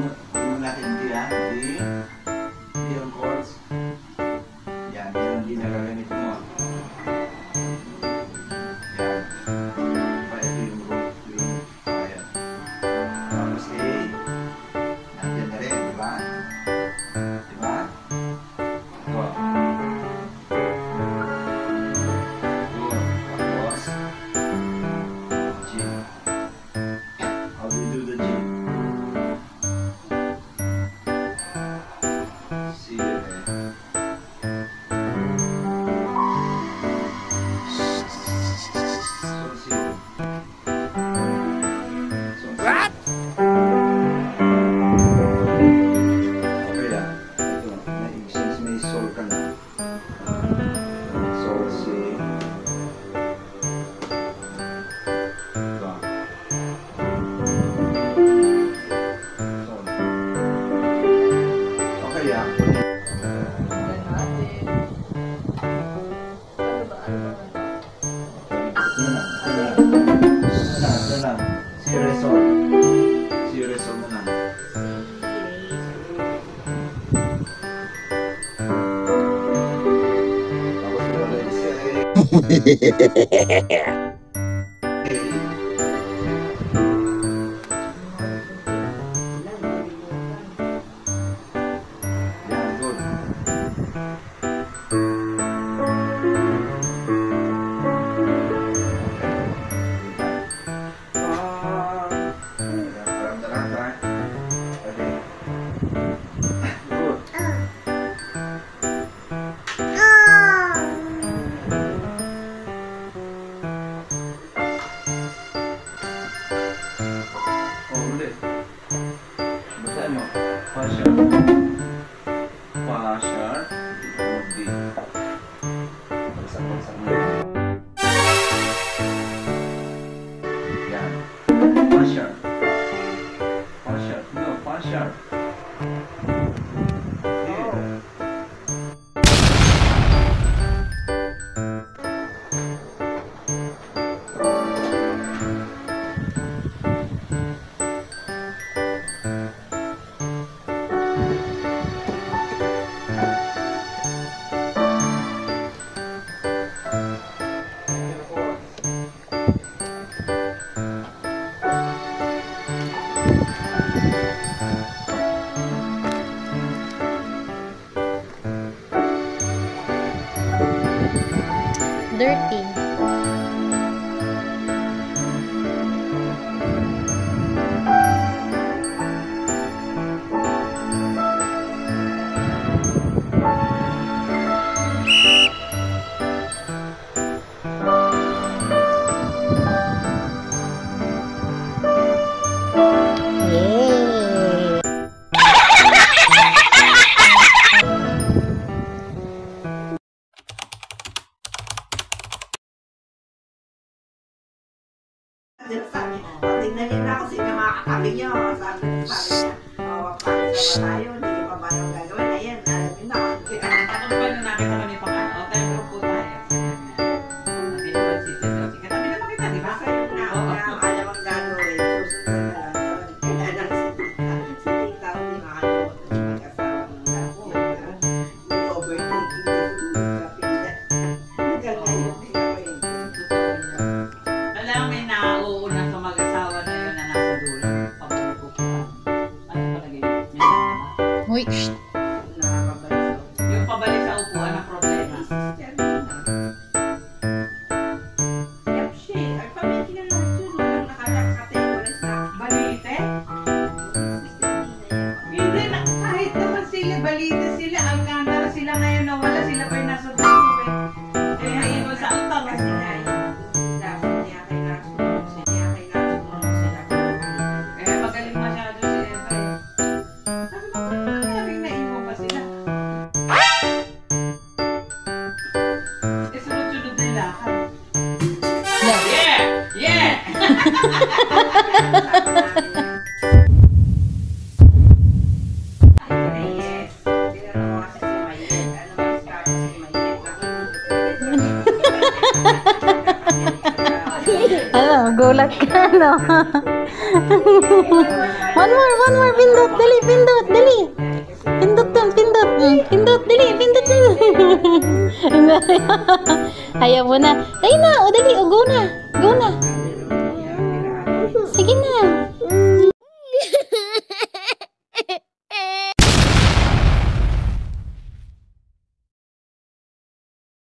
mo natin diyan. D yung chords. Yan ang D na gagamit mo. Yan. Pa ito yung root. Ayan. Tapos A. Nandiyan na rin, di ba? Di ba? Ito. Tapos G. How do you do the G? C, What? Okay lang. Ito, since may sol ka na. Sol, C. Ito. Sol. Okay lang. Si Resol. Si Resol mo lang. Tapos ito ulit si Yan, good. Ulit. Basahin mo. Fa sharp. Fa sharp. D. Bagsak mo. Yan. Fa sharp. Fa sharp. No, fa sharp. Dirty. Tingnan niyo na ako sino makakatabi niyo. Sabi niya, practice na tayo, hindi pa ba yung gagawin? Ayan, alam niyo na. Ano ba na nakita mo niyo pang o tayo group po tayo. Hindi naman sisip. Katabi na makita, di ba? Sa'yo na ako na alam ang gagawin. Susunod na lang yun. Kailangan si Tita hindi makalimutan yung mag-asawa ng last year na yung overthinking na sumunod sa pila. Hanggang ngayon, hindi ka pa yun. Wala may nauuna sa mag-asawa na yun na nasa dulo. Pabalik ko pa. Ano palagay? Uy, shh. Yung pabalik sa upuan ang problema. Balite? Hindi na, kahit naman sila, balite sila, Alcantara sila ngayon nawala, sila pa yung nasa dulo eh. Eh, hayin mo sa altang. Eh, magaling masyado si Eva eh. Sabi ko, ano nangyari na Ano, gulat ka, no? One more, pindot, dali, pindot, dali. Pindot dun, pindot. Pindot, dali, pindot dun. Ayaw mo na. Ay na, o dali, o go na. Go na. Sige na.